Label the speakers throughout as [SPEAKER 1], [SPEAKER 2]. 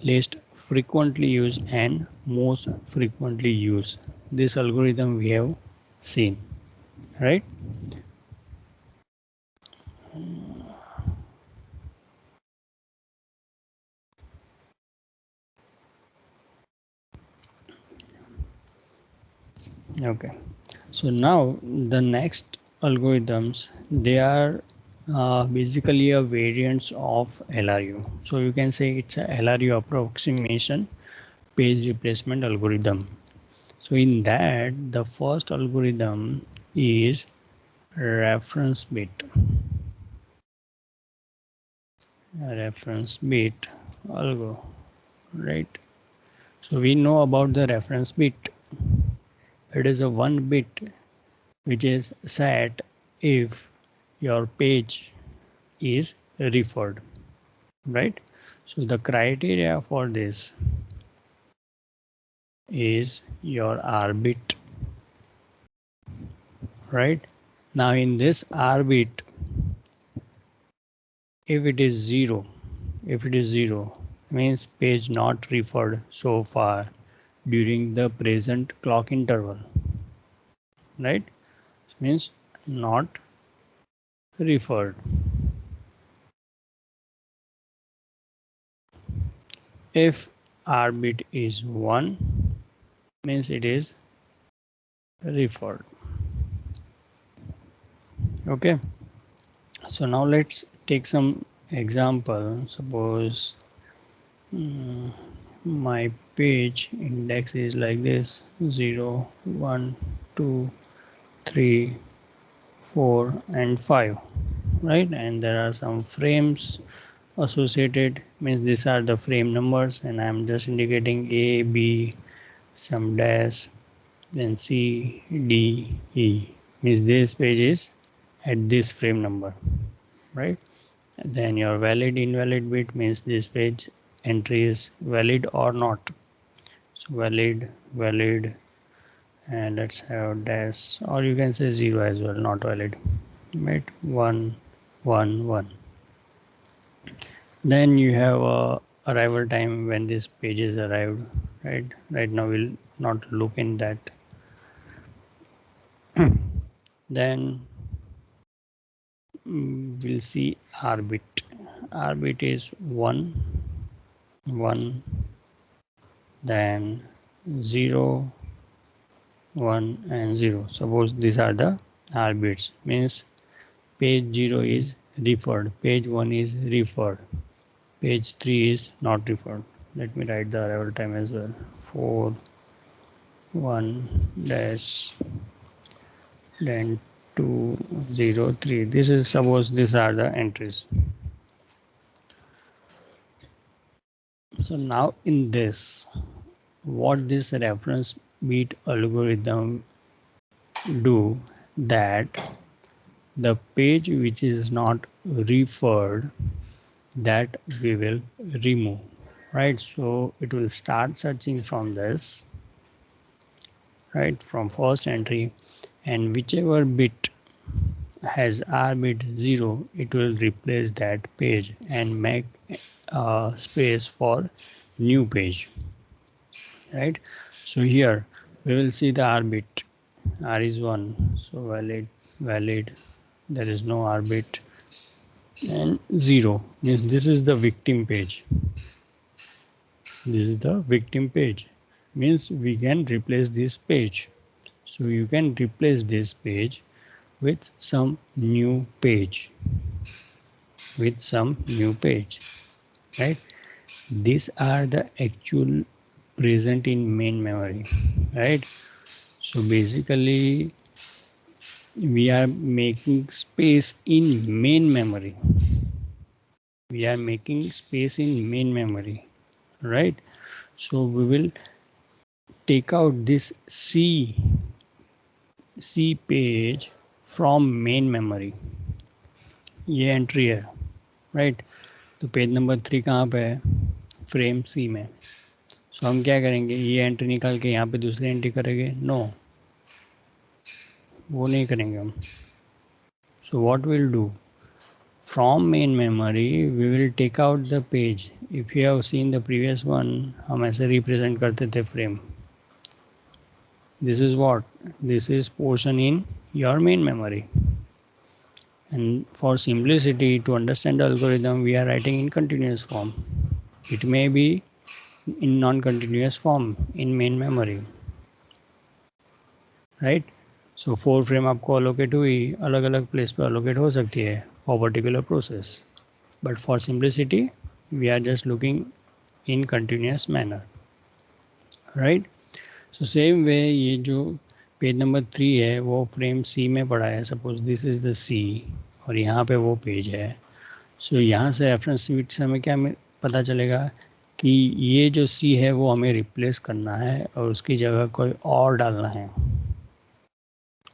[SPEAKER 1] least frequently used and most frequently used. This algorithm we have seen, right? Okay. So now the next algorithms, they are basically a variants of LRU. So you can say it's a LRU approximation page replacement algorithm. So in that, the first algorithm is reference bit. Reference bit algo, right? So we know about the reference bit. It is a one bit which is set if your page is referred, right? So the criteria for this is your R bit, right? Now in this R bit, if it is zero means page not referred so far during the present clock interval, right? Means not referred. If R bit is 1 means it is referred. Okay, so now let's take some example. Suppose my page index is like this: 0, 1, 2, 3, 4 and 5, right? And there are some frames associated, means these are the frame numbers, and I'm just indicating A, B, some dash, then C, D, E, means this page is at this frame number, right? And then your valid invalid bit means this page entry is valid or not. So valid, and let's have dash, or you can say 0 as well, not valid, right? 1, 1, 1. Then you have a arrival time when this page is arrived, right? Right now we'll not look in that. Then we'll see R bit. R bit is 1, 1, then 0, 1 and 0. Suppose these are the R bits, means page 0 is referred, page 1 is referred, page 3 is not referred. Let me write the arrival time as well: 4, 1 dash, then 2, 0, 3. This is, suppose these are the entries. So now in this, what this reference bit algorithm do, that the page which is not referred, that we will remove, right? So it will start searching from this, right, from first entry, and whichever bit has R bit 0, it will replace that page and make space for new page, right? So here we will see the R bit. R is 1, so valid, there is no R bit, and 0 means this is the victim page. This is the victim page, means we can replace this page. So you can replace this page with some new page, right? These are the actual present in main memory, right? So basically we are making space in main memory. We are making space in main memory, right? So we will take out this C page from main memory. ये entry है, right? तो page number 3 कहाँ पे है? Frame सी में. सो हम क्या करेंगे, ये एंट्री निकाल के यहाँ पे दूसरी एंट्री करेंगे? नो, वो नहीं करेंगे हम. So what will do, from main memory we will take out the page. If you have seen the previous one, हम ऐसे represent करते थे frame. This is what? This is portion in your main memory. And for simplicity to understand the algorithm, we are writing in continuous form. It may be in non-continuous form in main memory, right? So 4 frame आपको allocate हुई, अलग अलग place पे allocate हो सकती है for particular process. But for simplicity, we are just looking in continuous manner, right? So same way ये जो पेज नंबर 3 है वो फ्रेम सी में पड़ा है. सपोज दिस इज़ द सी और यहाँ पे वो पेज है. सो यहाँ से रेफरेंस शीट से हमें क्या पता चलेगा कि ये जो सी है वो हमें रिप्लेस करना है और उसकी जगह कोई और डालना है,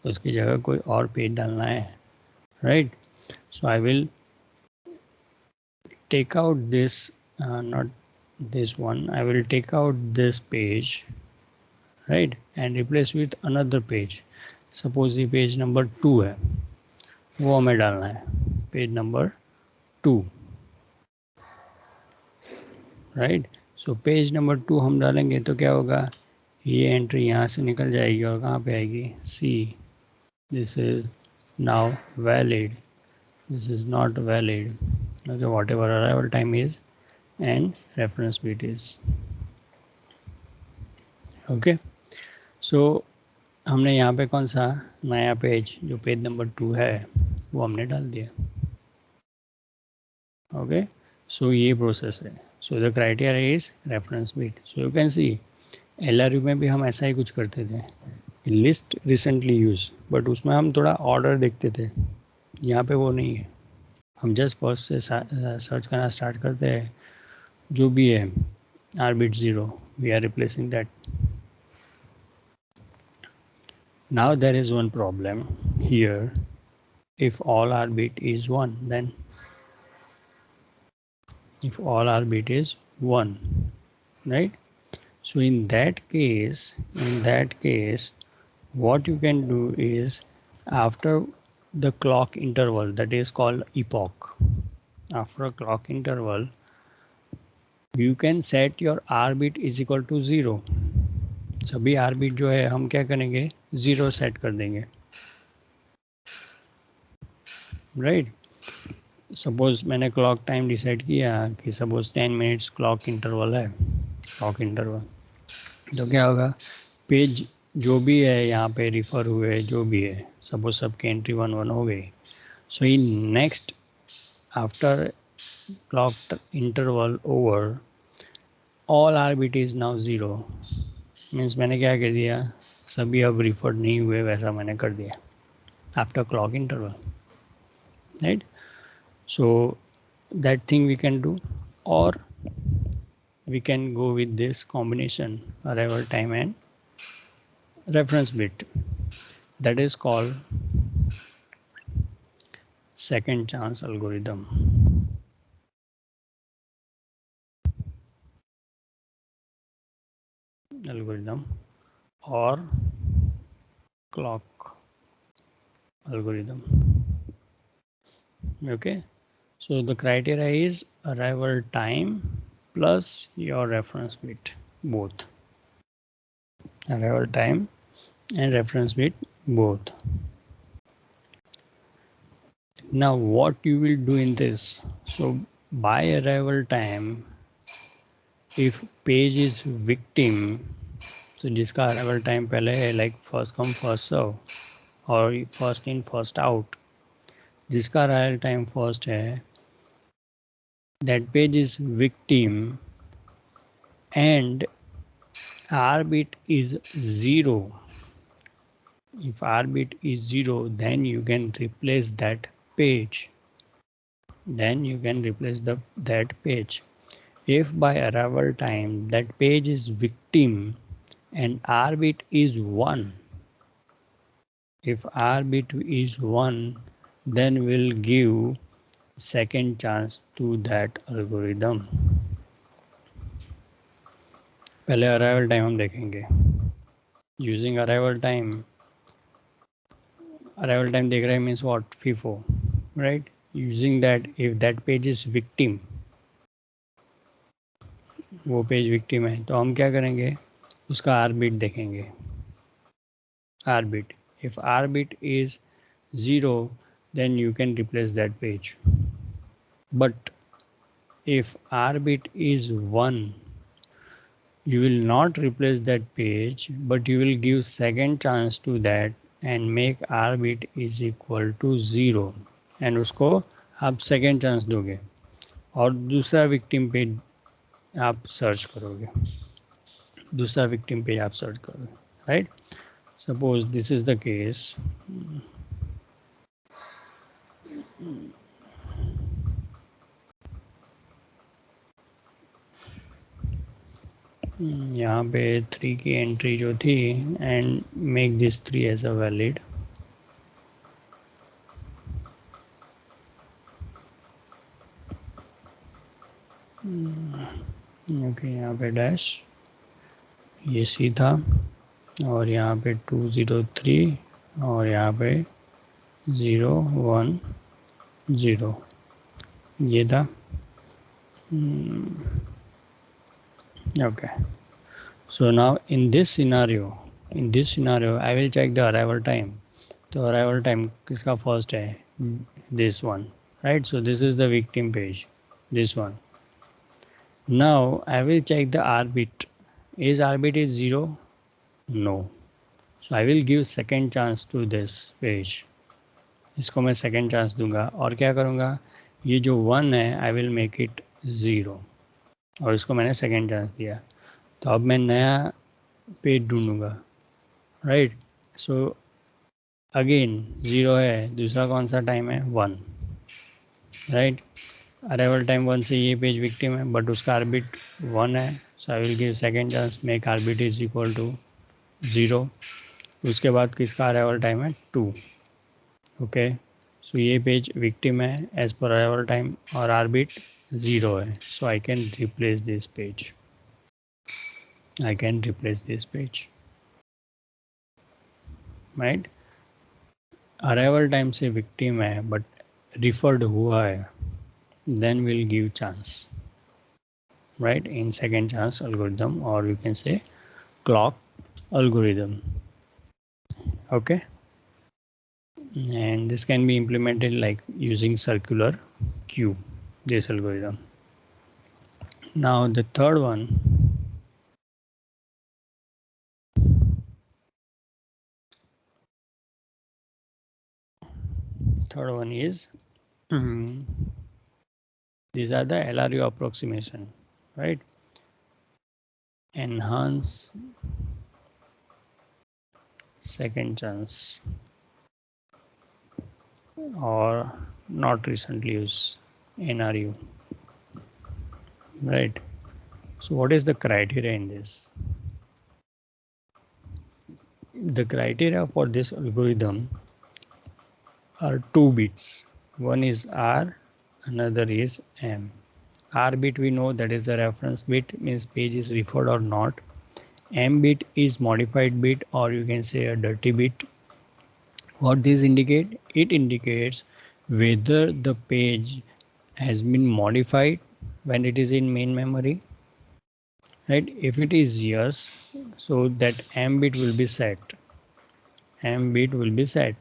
[SPEAKER 1] उसकी जगह कोई और पेज डालना है, right? So I will take out this not this one, I will take out this page, right, and replace with another page. Suppose ये पेज नंबर 2 है, वो हमें डालना है, page number 2, right? So page number 2 हम डालेंगे तो क्या होगा, ये एंट्री यहाँ से निकल जाएगी और कहाँ पे आएगी, see. This is now valid, this is not valid. Okay, whatever arrival time is and reference bit is. Okay, so हमने यहाँ पे कौन सा नया पेज जो पेज नंबर 2 है वो हमने डाल दिया. ओके, सो ये प्रोसेस है. So the criteria is reference bit. So you can C LRU में भी हम ऐसा ही कुछ करते थे. लिस्ट रिसेंटली यूज, बट उसमें हम थोड़ा ऑर्डर देखते थे. यहाँ पे वो नहीं है. हम जस्ट फर्स्ट से सर्च करना स्टार्ट करते हैं, जो भी है R bit 0, we are replacing that. Now there is one problem here. if all r bit is 1, then if all r bit is 1, right? So in that case what you can do is, after the clock interval, that is called epoch, after a clock interval you can set your r bit is equal to 0. सभी r bit जो है हम क्या करेंगे, 0 set कर देंगे, right? Suppose मैंने clock time decide किया कि सपोज 10 मिनट्स क्लॉक इंटरवल है, क्लॉक इंटरवल, तो क्या होगा, पेज जो भी है यहाँ पे रिफ़र हुए जो भी है, सपोज सबके एंट्री 1 हो गई. So in next after clock interval over all R bit is now 0. Means मैंने क्या कर दिया, सभी अब रिफर्ड नहीं हुए वैसा मैंने कर दिया after clock interval, right? So that thing we can do, और we can go with this combination arrival time and reference bit, that is called second chance algorithm. Or clock algorithm. Okay, so the criteria is arrival time plus your reference bit, both arrival time and reference bit both. Now what you will do in this, so by arrival time, if page is victim, so जिसका arrival time पहले है like first come first serve और first in first out, जिसका arrival time first है, that page is victim and r bit is 0. If r bit is 0, then you can replace that page, that page. If by arrival time that page is victim and r bit is 1, if r bit is 1, then we'll give second chance to that algorithm. पहले arrival time हम देखेंगे. Using arrival time देख रहे हैं means what, FIFO, राइट? using that, if that page is victim, वो page victim है, तो हम क्या करेंगे, उसका आर बिट देखेंगे. R bit, if r bit is 0, then you can replace that page. But if r bit is 1, you will not replace that page, but you will give second chance to that and make r bit is equal to 0, and उसको आप second chance दोगे और दूसरा victim page आप search करोगे, दूसरा victim page आप search करोगे, right? Suppose this is the case. यहाँ पे 3 की एंट्री जो थी, and make this 3 as a valid. Okay, यहाँ पे डैश, ये सी था, और यहाँ पे 203 और यहाँ पे 010 ये था. Okay, so now in this scenario I will check the arrival time. तो arrival time किसका first है, this one, right? So this is the victim page, this one. Now I will check the r bit. Is r bit is 0? No. So I will give second chance to this page. इसको मैं second chance दूंगा और क्या करूँगा, ये जो 1 है I will make it 0, और इसको मैंने सेकेंड चांस दिया. तो अब मैं नया पेज ढूंढूंगा, राइट? सो अगेन 0 है, दूसरा कौन सा टाइम है, 1, राइट? अराइवल टाइम 1 से ये पेज विक्टिम है, बट उसका आर्बिट 1 है. So I will give second chance, make R bit is equal to 0. उसके बाद किसका अराइवल टाइम है, 2. ओके, सो ये पेज विक्टिम है एज पर अराइवल टाइम और आर्बिट 0 है. So I can replace this page. Right? Arrival time से victim है बट रिफर्ड हुआ है, then we'll give chance, right, in second chance algorithm, or you can say clock algorithm. Okay, and this can be implemented like using circular queue, this algorithm. Now the third one, is these are the LRU approximation, right? Enhance second chance or not recently used, NRU, right? So what is the criteria in this? The criteria for this algorithm are 2 bits. One is R, another is M. R bit we know that is the reference bit, means page is referred or not. M bit is modified bit, or you can say a dirty bit. What this indicate? It indicates whether the page has been modified when it is in main memory, right? If it is yes, so that M bit will be set. M bit will be set.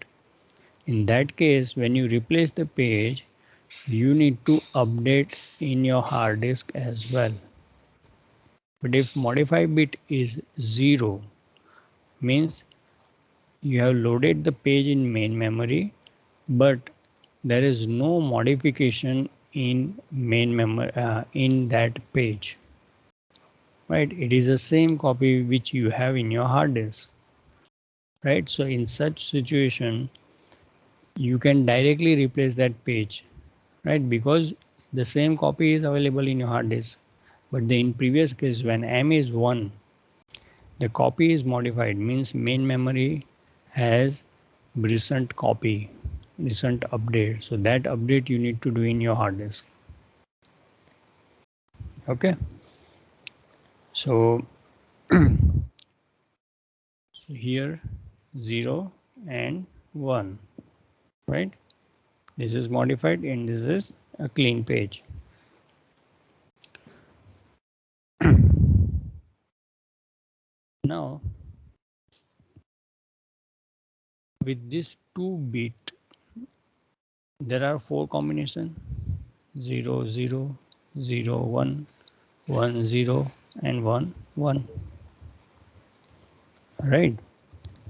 [SPEAKER 1] In that case, when you replace the page, you need to update in your hard disk as well. But if modify bit is 0, means you have loaded the page in main memory, but there is no modification in main memory in that page, right? It is the same copy which you have in your hard disk, right? So in such situation, you can directly replace that page, right? Because the same copy is available in your hard disk. But in previous case, when M is 1, the copy is modified, means main memory has recent copy, recent update. So that update you need to do in your hard disk. Okay. So, here 0 and 1, right? This is modified and this is a clean page. Now, with this 2 bit, there are 4 combinations: 0, 0, 0, 1, 1, 0, and 1, 1. Right?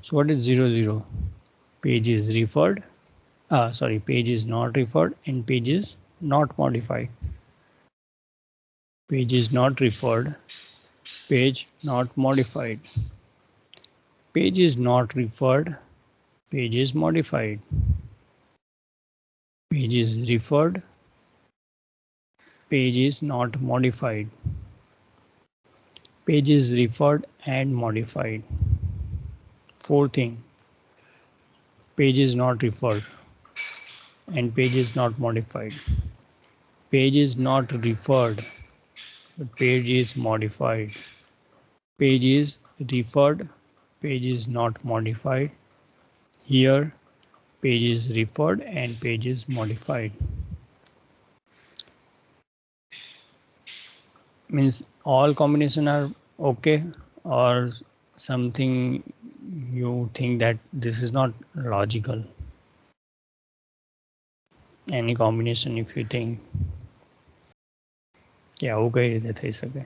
[SPEAKER 1] So what is 0, 0? Page is referred. Page is not referred and page is not modified. Page is not referred, page not modified. Page is not referred, page is modified. Page is referred, page is not modified. Page is referred and modified. 4th thing, page is not referred and page is not modified. Page is not referred, but page is modified. Page is referred, page is not modified. Here, page is referred and page is modified. Means all combination are okay, or something you think that this is not logical. Any combination if you think કે આવું કઈ રીતે થઈ શકે.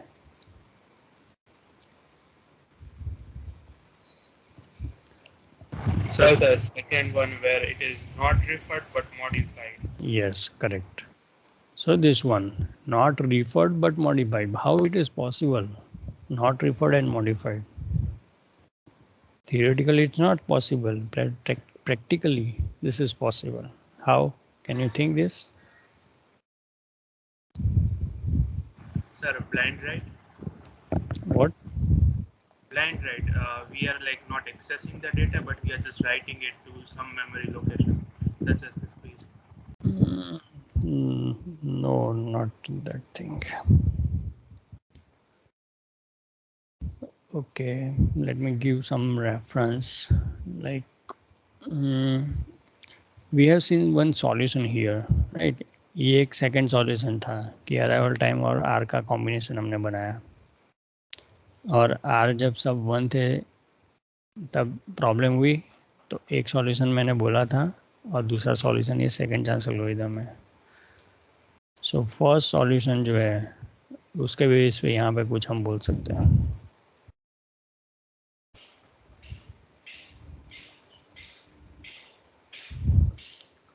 [SPEAKER 2] So the second one where it is not referred but modified.
[SPEAKER 1] Yes, correct. So this one, not referred but modified. How it is possible? Not referred and modified. Theoretically, it's not possible. Practically, this is possible. How? Can you think this?
[SPEAKER 2] Sir, blind write.
[SPEAKER 1] What?
[SPEAKER 2] Blind write. We are like not accessing the data, but we are just writing it to some memory location, such as this page.
[SPEAKER 1] No, not that thing. Okay, let me give some reference. Like we have seen one solution here, right? ये एक second solution था कि arrival time और are का combination हमने बनाया, और are जब सब 1 थे तब प्रॉब्लम हुई, तो एक सॉल्यूशन मैंने बोला था और दूसरा सॉल्यूशन ये सेकंड चांस एल्गोरिथम है. सो फर्स्ट सॉल्यूशन जो है उसके बेस पे यहाँ पे कुछ हम बोल सकते हैं.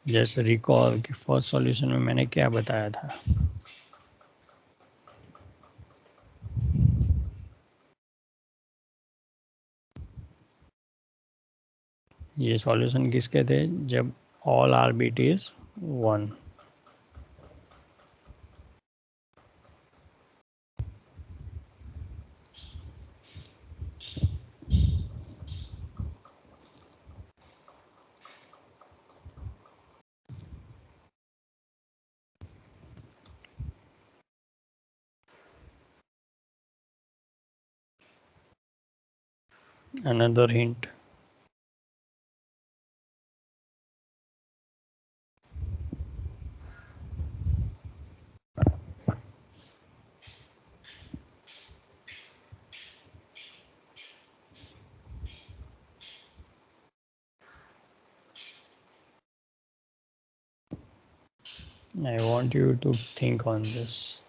[SPEAKER 1] जैसे रिकॉल कि फर्स्ट सॉल्यूशन में मैंने क्या बताया था. ये सॉल्यूशन किसके थे? जब all R bit is 1. Another hint. I want you to think on this.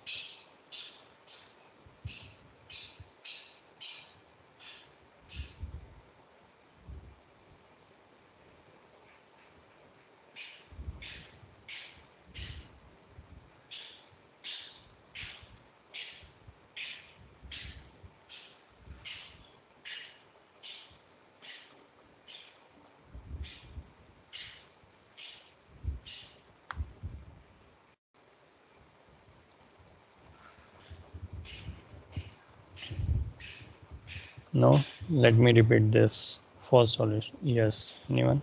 [SPEAKER 1] No, let me repeat this. First solution. Yes, anyone?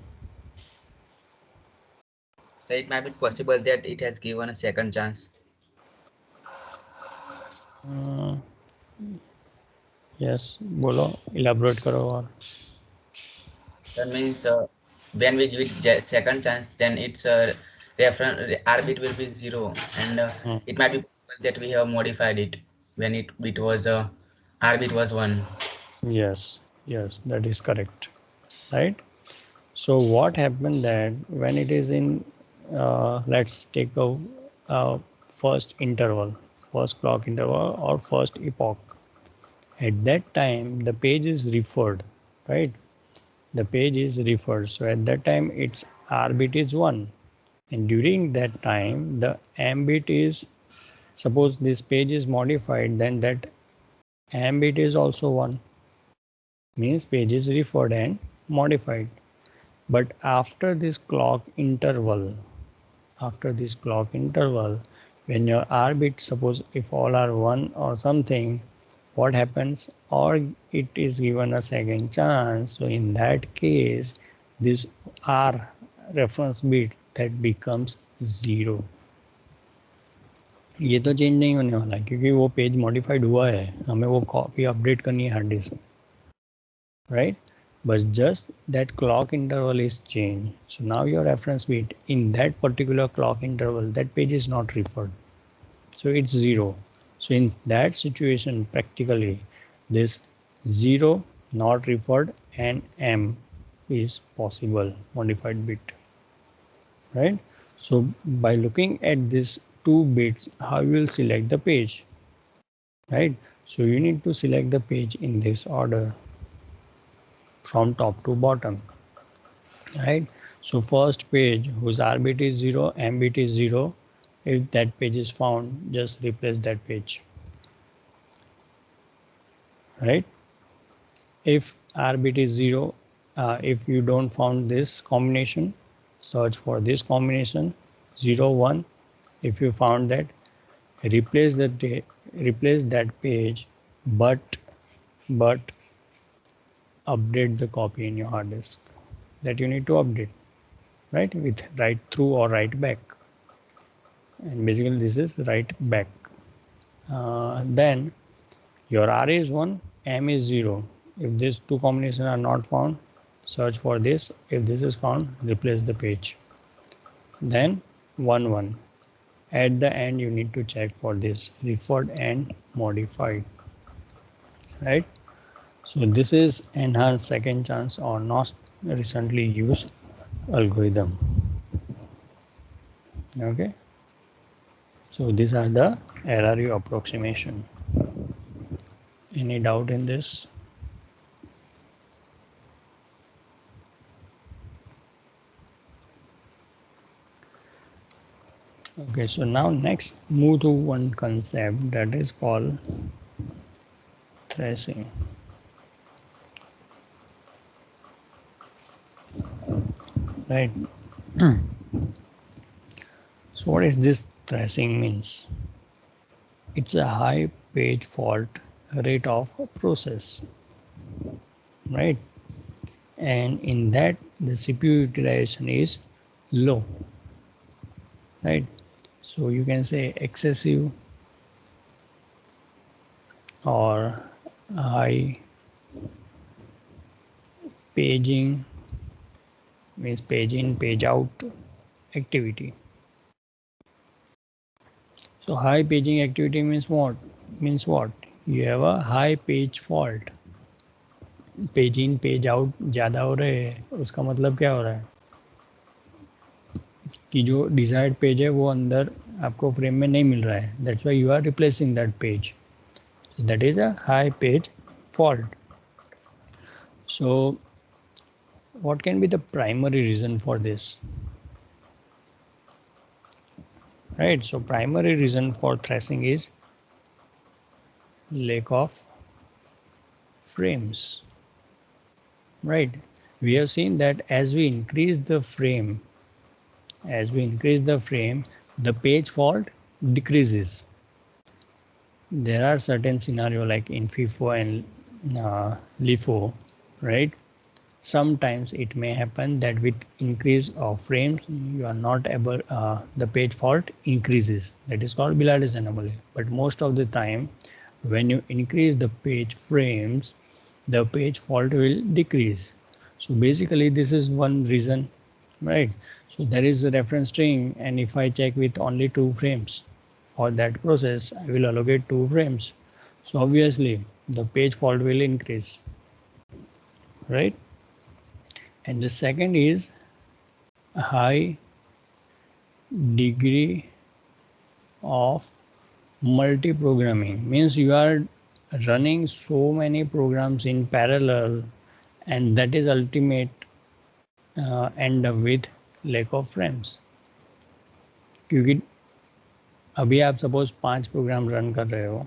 [SPEAKER 3] So it might be possible that it has given a second chance.
[SPEAKER 1] Yes, बोलो, elaborate करो और.
[SPEAKER 3] That means when we give it second chance, then it's reference R bit will be 0, and it might be possible that we have modified it when it bit was R bit was 1.
[SPEAKER 1] Yes, yes, that is correct, right? So what happened that when it is in, let's take a first interval, first clock interval or first epoch. At that time, the page is referred, right? The page is referred. So at that time, its R bit is 1. And during that time, the M bit is, suppose this page is modified, then that M bit is also 1. Means page is referred and modified. But after this clock interval, when your R bit, suppose if all are 1 or something, what happens? Or it is given a second chance. So in that case, this R reference bit that becomes 0. ये तो change नहीं होने वाला क्योंकि वो page modified हुआ है, हमें वो कॉपी अपडेट करनी है hard disk, right? But just that clock interval is changed. So now your reference bit in that particular clock interval, that page is not referred. So it's 0. So in that situation, practically this 0 not referred and M is possible, modified bit, right? So by looking at these two bits, how you will select the page, right? So you need to select the page in this order, from top to bottom, right? So first page whose R bit is 0, M bit is 0, if that page is found, just replace that page, right? If R bit is 0, if you don't found this combination, search for this combination 0 1. If you found that, replace that page, but update the copy in your hard disk that you need to update, right? With write through or write back, and basically this is write back. Then your R is 1, M is 0. If these two combinations are not found, search for this. If this is found, replace the page. Then 1 1. At the end, you need to check for this referred and modified, right? So this is enhanced second chance or not recently used algorithm. Okay. So these are the LRU approximation. Any doubt in this? Okay, so now next move to one concept that is called thrashing. Right. So what is this thrashing means? It's a high page fault rate of process, right? And in that the CPU utilization is low, right? So you can say excessive or high paging, means page in page out activity. So high paging activity means what? You have a high page fault. Page in page out ज़्यादा हो रहे हैं, उसका मतलब क्या हो रहा है कि जो डिजायर्ड पेज है वो अंदर आपको फ्रेम में नहीं मिल रहा है. That's why you are replacing that page. So that is a high page fault. So what can be the primary reason for this? Right, so primary reason for thrashing is lack of frames. Right, we have seen that as we increase the frame, the page fault decreases. There are certain scenario like in FIFO and LIFO, right? Sometimes it may happen that with increase of frames you are not able, the page fault increases. That is called Billard's anomaly. But most of the time when you increase the page frames, the page fault will decrease. So basically this is one reason right? So there is a reference string, and if I check with only 2 frames for that process, I will allocate 2 frames. So obviously the page fault will increase, right? And the second is high degree of multi-programming, means you are running so many programs in parallel, and that is ultimate end up with lack of frames. क्योंकि अभी आप suppose 5 program run कर रहे हो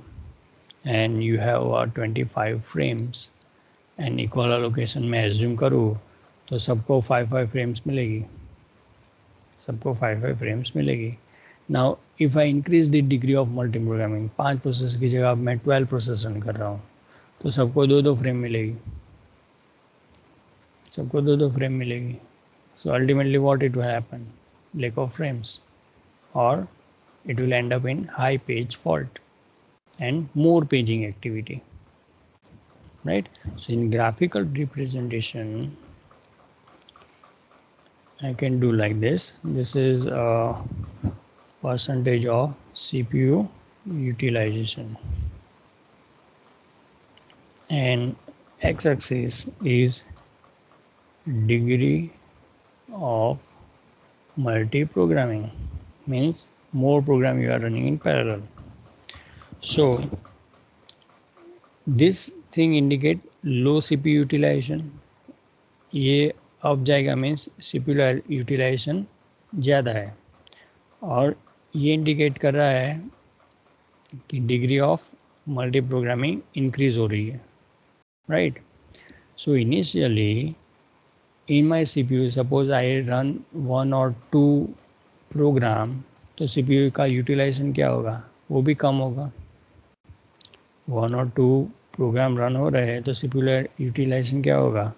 [SPEAKER 1] and you have 25 frames and equal allocation में assume करूँ तो सबको 5 फ्रेम्स मिलेगी, सबको 5 फ्रेम्स मिलेगी. Now if I increase the degree of multi programming, 5 process की जगह अब मैं 12 प्रोसेस रन कर रहा हूँ तो सबको 2 फ्रेम मिलेगी, सबको 2 फ्रेम मिलेगी. So ultimately what it will happen, lack of frames, or it will end up in high page fault and more paging activity, right? So in graphical representation I can do like this. This is a percentage of CPU utilization, and x-axis is degree of multi-programming, means more program you are running in parallel. So this thing indicate low CPU utilization. ये अब जाएगा means CPU utilisation ज़्यादा है, और ये indicate कर रहा है कि degree of multi programming increase हो रही है, right? So initially in my CPU, suppose I run 1 or 2 program, तो CPU का यूटिलाइजेशन क्या होगा, वो भी कम होगा. 1 और 2 प्रोग्राम रन हो रहे हैं तो CPU यूटिलाइजेशन क्या होगा,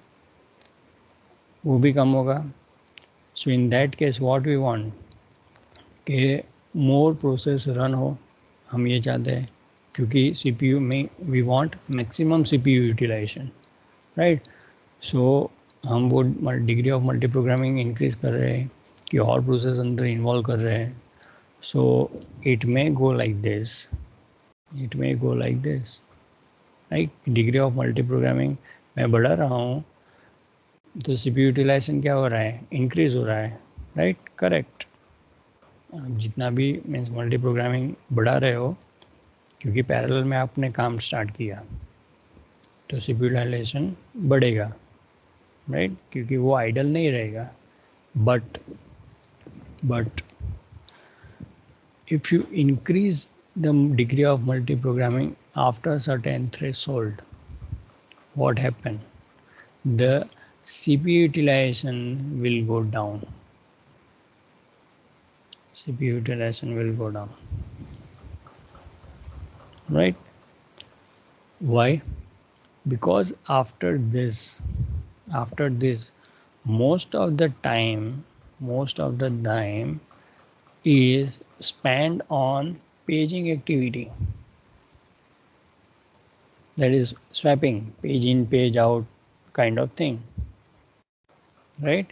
[SPEAKER 1] वो भी कम होगा. So in that case what we want कि मोर प्रोसेस रन हो, हम ये चाहते हैं, क्योंकि CPU में we want maximum CPU utilization, right? So हम वो degree of multi programming increase कर रहे हैं कि और प्रोसेस अंदर इन्वॉल्व कर रहे हैं. So it may go like this, it may go like this, right? Degree of multi programming मैं बढ़ा रहा हूँ तो CPU यूटिलाइजेशन क्या हो रहा है, इंक्रीज हो रहा है, राइट? करेक्ट. जितना भी मीन्स मल्टी प्रोग्रामिंग बढ़ा रहे हो क्योंकि पैरेलल में आपने काम स्टार्ट किया तो CPU यूटिलाइजेशन बढ़ेगा, राइट? क्योंकि वो आइडल नहीं रहेगा. But if you increase the degree of multi-programming after a certain threshold, what happen? The CPU utilization will go down. CPU utilization will go down, right? Why? Because after this most of the time is spent on paging activity, that is swapping, page in page out kind of thing, right?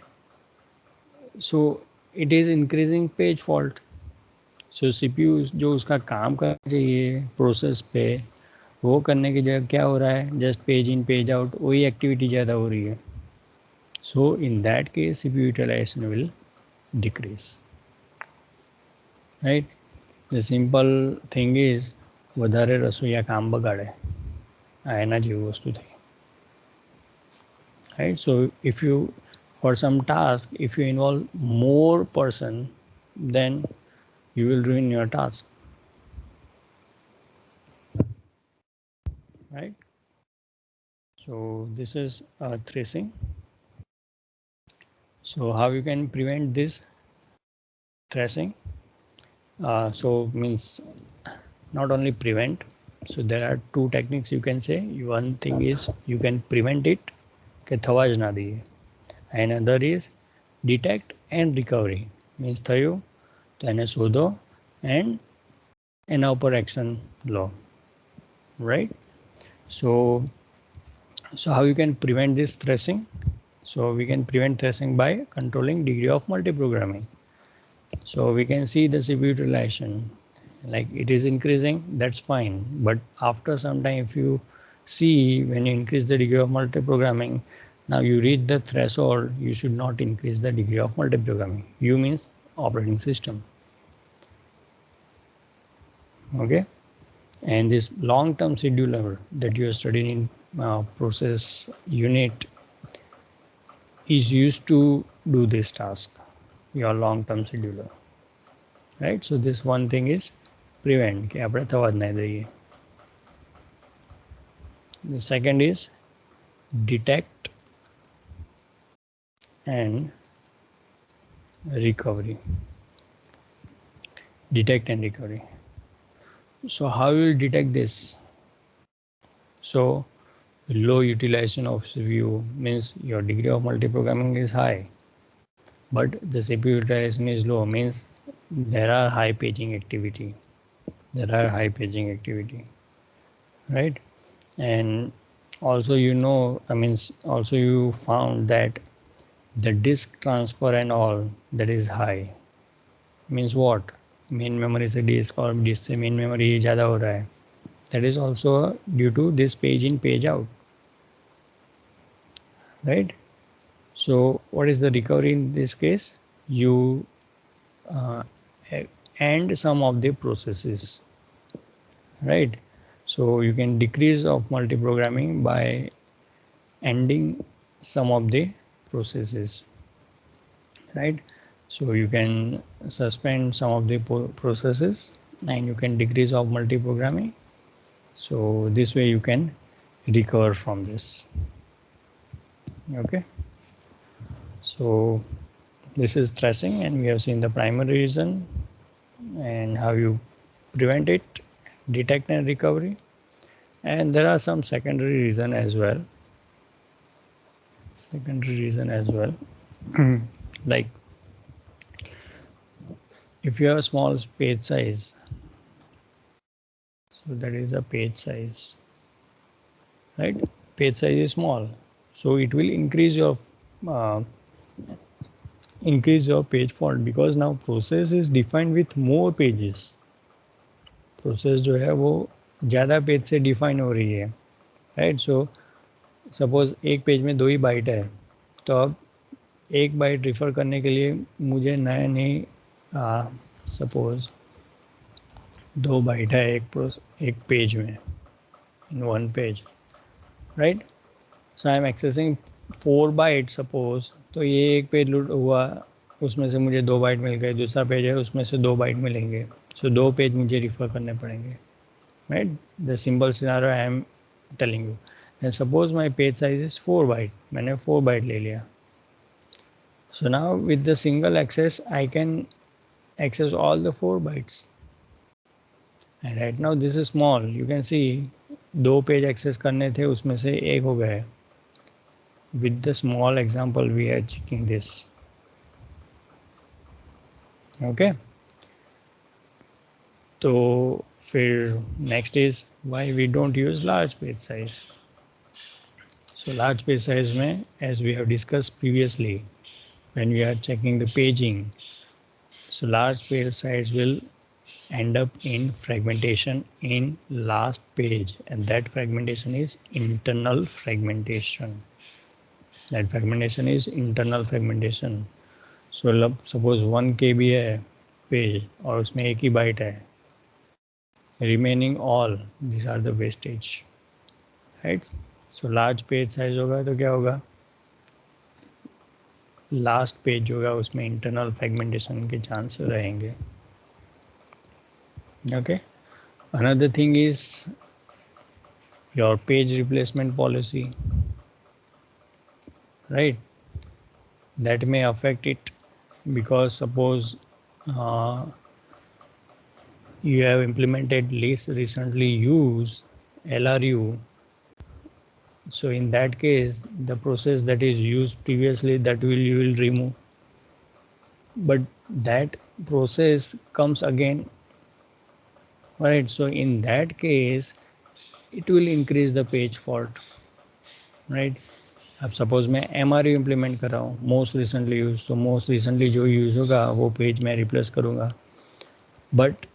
[SPEAKER 1] So it is increasing page fault. So CPU जो उसका काम करना चाहिए process पे, वो करने की जगह क्या हो रहा है, just page in page out, वही एक्टिविटी ज़्यादा हो रही है. So in that case CPU utilization will decrease, right? The simple thing is વધારે રસોઈયા કામ બગાડે, આ એના જેવી વસ્તુ થઈ, right? So if you for some task, if you involve more person, then you will ruin your task, right? So this is tracing. So how you can prevent this tracing? So means not only prevent, so there are 2 techniques you can say. One thing is you can prevent it કે થવા જ ના દઈએ, and another is detect and recovery, means થયું તો એને શોધો and એના ઉપર એક્શન લો, right? So how you can prevent this tracing? So we can prevent thrashing by controlling degree of multiprogramming. So we can see the CPU utilization, like it is increasing, that's fine. But after some time, if you see when you increase the degree of multiprogramming, now you reach the threshold, you should not increase the degree of multiprogramming. You means operating system. Okay. And this long-term scheduler that you are studying in process unit is used to do this task, your long-term scheduler, right? So this one thing is prevent, કે આપણે થવા જ નહીં દઈએ. The second is detect and recovery. Detect and recovery. So how you will detect this? So low utilization of CPU means your degree of multiprogramming is high, but the CPU utilization is low, means there are high paging activity. Right? And also, also you found that the disk transfer and all that is high. Means what? Main memory से disk और disk से main memory ज़्यादा हो रहा है. That is also due to this page in, page out. Right? So what is the recovery in this case? You end some of the processes. Right? So you can decrease of multiprogramming by ending some of the processes. Right? So you can suspend some of the processes and you can decrease of multiprogramming. So this way you can recover from this. Okay. So this is thrashing, and we have seen the primary reason and how you prevent it, detect and recovery. And there are some secondary reason as well. Like if you have a small page size, so that is a page size, right? Page size is small, so it will increase your page fault, because now process is defined with more pages. Process जो है वो ज़्यादा page से define हो रही है, right? So suppose एक page में 2 ही बाइट है, तो अब एक बाइट रिफ़र करने के लिए मुझे नए सपोज 2 बाइट है एक पेज में, in 1 page, right? So I am accessing 4 byte suppose, तो ये एक पेज लूट हुआ, उसमें से मुझे 2 बाइट मिल गए, दूसरा पेज है उसमें से 2 बाइट मिलेंगे, सो 2 पेज मुझे रिफ़र करने पड़ेंगे, right? The simple scenario I am telling you. And suppose my page size is 4 byte, मैंने 4 बाइट ले लिया. So now with the single access I can access all the 4 bytes. And right now this is small, you can see 2 page access करने थे, उसमें से एक हो गए. With the small example we are checking this. Okay, so फिर next is why we don't use large page size. So large page size में, as we have discussed previously when we are checking the paging, so large page size will end up in fragmentation in last page, and that fragmentation is internal fragmentation. That fragmentation is internal fragmentation. So suppose 1 KB है page और उसमें एक ही bite है, remaining all these are the wastage, right? So large page size होगा तो क्या होगा, last page होगा उसमें इंटरनल फ्रेगमेंटेशन के चांस रहेंगे. Okay, another thing is your page replacement policy, right? That may affect it, because suppose you have implemented least recently used LRU. So in that case, the process that is used previously, that you will remove, but that process comes again, right? So in that case, it will increase the page fault, right? अब suppose मैं MRU implement कर रहा हूँ, most recently use, तो most recently जो use होगा वो page मैं रिप्लेस करूँगा, बट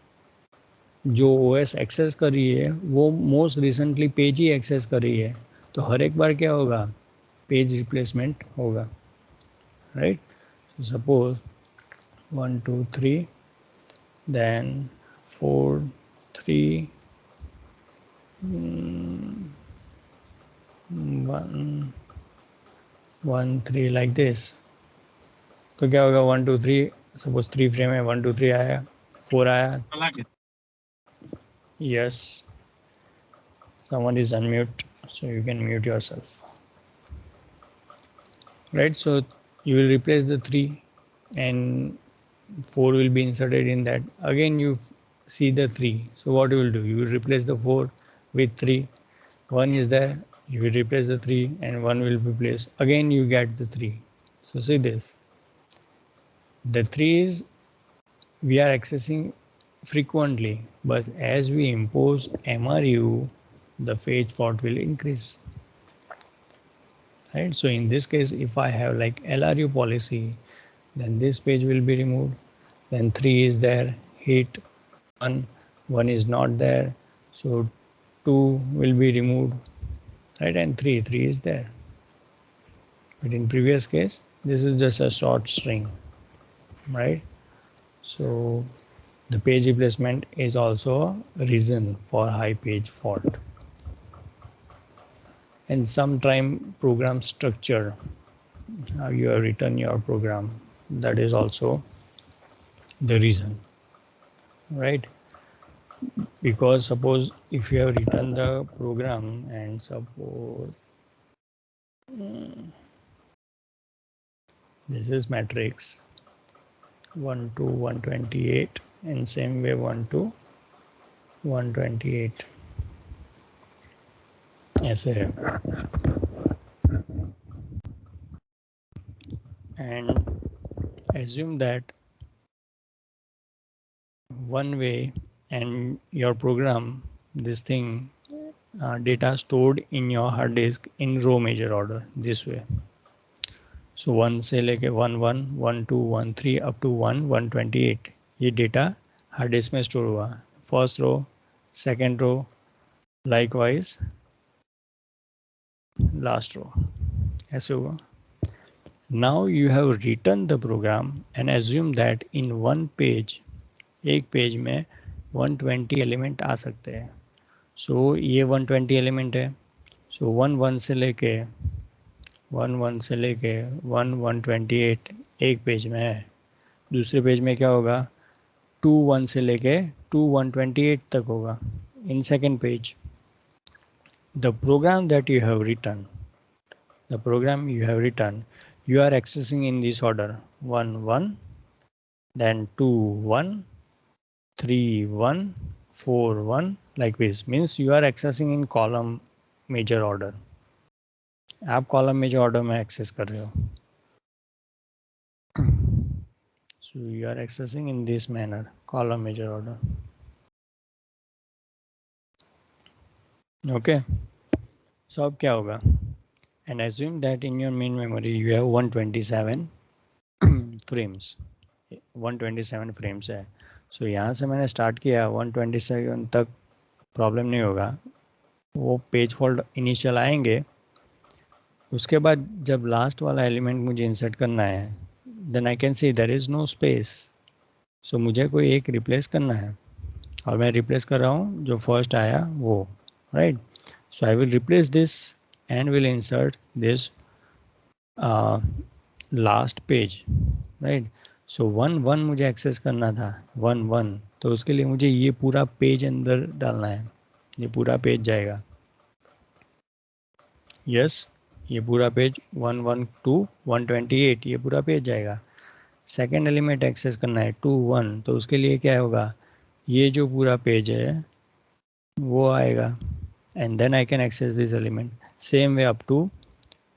[SPEAKER 1] जो OS एक्सेस कर रही है वो मोस्ट रिसेंटली पेज ही एक्सेस कर रही है, तो हर एक बार क्या होगा, पेज रिप्लेसमेंट होगा, right. Suppose 1 2 3, then 4 3 1 1 3 like this. तो क्या होगा, 1 2 3, सपोज 3 फ्रेम है, 1 2 3 आया, 4 आया. Yes, someone is unmute, so you can mute yourself, right? So you will replace the 3 and 4 will be inserted in that. Again you see the 3, so what you will do, you will replace the 4 with 3. 1 is there, you will replace the 3 and 1 will be placed, again you get the 3. So see this, the 3 is we are accessing frequently, but as we impose MRU, the page fault will increase, right? So in this case, if I have like LRU policy, then this page will be removed, then 3 is there, hit 1, 1 is not there, so 2 will be removed, right? And 3 is there. But in previous case, this is just a short string, right? So the page replacement is also a reason for high page fault. And sometime program structure, how you have written your program, that is also the reason, right? Because suppose if you have written the program and suppose this is matrix 1 to 128 and same way 1 to 128 ऐसे है, and assume that one way and your program, this thing, data stored in your hard disk in row major order this way. So 1 से लेके 1 1 1 2 1 3 up to 1 128 ये data hard disk में store हुआ, first row, second row, likewise last row, ऐसे हुआ. Now you have written the program and assume that in one page, एक page में 120 element आ सकते हैं. सो ये 120 एलिमेंट है, सो 1 1 से लेके 1 128 एक पेज में है. दूसरे पेज में क्या होगा, 2 1 से लेके 2 128 तक होगा. In second page the program that you have written, you are accessing in this order 1 1, then 2 1, 3 1, 4 1, like this. Means you are accessing in column major order. आप column major order में access कर रहे हो. So you are accessing in this manner, column major order. Okay. So अब क्या होगा, and assume that in your main memory you have 127 frames. 127 frames है. So यहाँ से मैंने स्टार्ट किया 127 तक, प्रॉब्लम नहीं होगा. वो पेज फॉल्ट इनिशियल आएंगे, उसके बाद जब लास्ट वाला एलिमेंट मुझे इंसर्ट करना है, then I can see there is no space. So मुझे कोई एक रिप्लेस करना है और मैं रिप्लेस कर रहा हूँ जो फर्स्ट आया वो, right. So I will replace this and will insert this last page, right. So 1 1 मुझे एक्सेस करना था, 1 1, तो उसके लिए मुझे ये पूरा पेज अंदर डालना है, ये पूरा पेज जाएगा. यस, ये पूरा पेज 1 1 2 128 ये पूरा पेज जाएगा. सेकेंड एलिमेंट एक्सेस करना है 2 1, तो उसके लिए क्या होगा, ये जो पूरा पेज है वो आएगा, and then I can access this element. Same way up to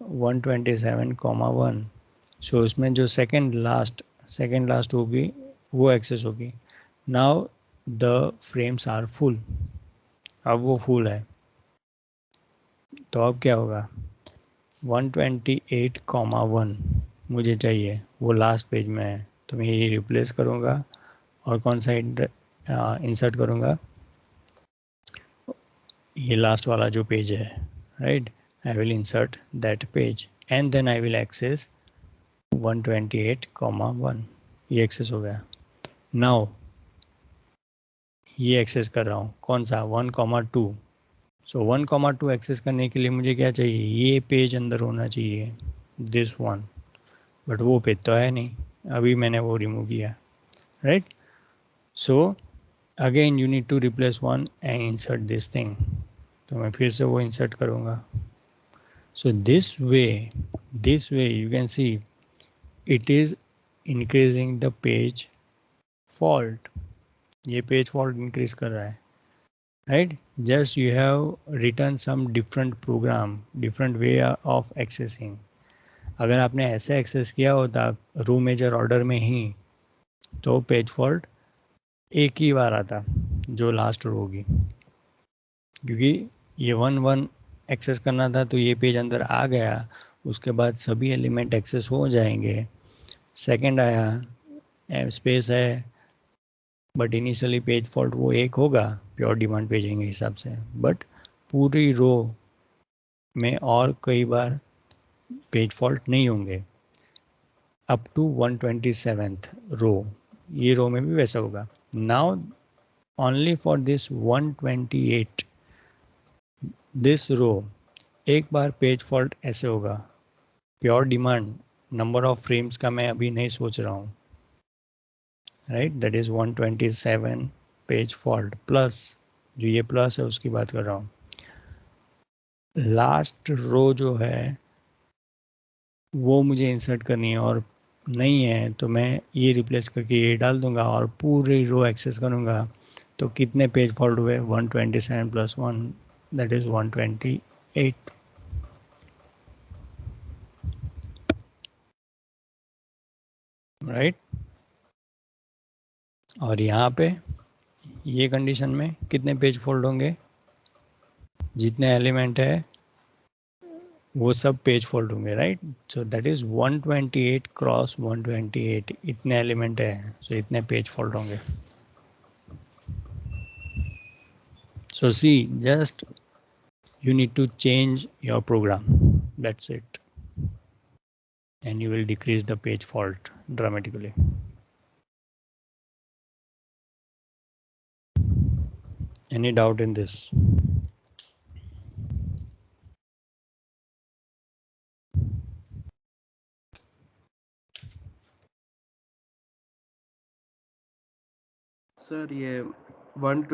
[SPEAKER 1] 127,1. So उसमें जो सेकेंड लास्ट होगी वो एक्सेस होगी. Now the frames are full, अब वो फुल है. तो अब क्या होगा, 128,1 मुझे चाहिए, वो लास्ट पेज में है, तो मैं ये रिप्लेस करूँगा और कौन सा इंसर्ट करूँगा, ये लास्ट वाला जो पेज है, right. I will insert that page and then I will access 128,1. ये एक्सेस हो गया. नाउ ये एक्सेस कर रहा हूँ, कौन सा 1,2. सो 1,2 एक्सेस करने के लिए मुझे क्या चाहिए, ये पेज अंदर होना चाहिए, दिस वन. बट वो पेज तो है नहीं, अभी मैंने वो रिमूव किया, right. So again you need to replace one and insert this thing. तो मैं फिर से वो इंसर्ट करूँगा. So this way you can see it is increasing the page fault. ये पेज फॉल्ट इंक्रीज कर रहा है, right. Just you have return some different program, different way of accessing. अगर आपने ऐसे एक्सेस किया होता रो मेजर ऑर्डर में ही, तो पेज फॉल्ट एक ही बार आता, जो लास्ट रो होगी, क्योंकि ये 1 1 एक्सेस करना था, तो ये पेज अंदर आ गया, उसके बाद सभी एलिमेंट एक्सेस हो जाएंगे. सेकंड आया, स्पेस है, बट इनिशियली पेज फॉल्ट वो एक होगा प्योर डिमांड पेजिंग के हिसाब से, बट पूरी रो में और कई बार पेज फॉल्ट नहीं होंगे अप टू 127th रो. ये रो में भी वैसा होगा. Now only for this 128 this row एक बार पेज फॉल्ट ऐसे होगा. Pure demand number of frames का मैं अभी नहीं सोच रहा हूँ, right. That is 127 page fault plus, जो ये प्लस है उसकी बात कर रहा हूँ. लास्ट रो जो है वो मुझे इंसर्ट करनी है और नहीं है, तो मैं ये रिप्लेस करके ये डाल दूंगा और पूरी रो एक्सेस करूँगा. तो कितने पेज फॉल्ट हुए, 127 प्लस 1, दैट इज 128, राइट. और यहाँ पे ये कंडीशन में कितने पेज फोल्ड होंगे, जितने एलिमेंट है वो सब पेज फोल्ड होंगे, right. So that is 128 cross 128, इतने एलिमेंट है, सो इतने पेज फोल्ड होंगे. सो सी, just you need to change your program, that's it, and you will decrease the page fault dramatically. Any doubt in this?
[SPEAKER 4] Sir ये 120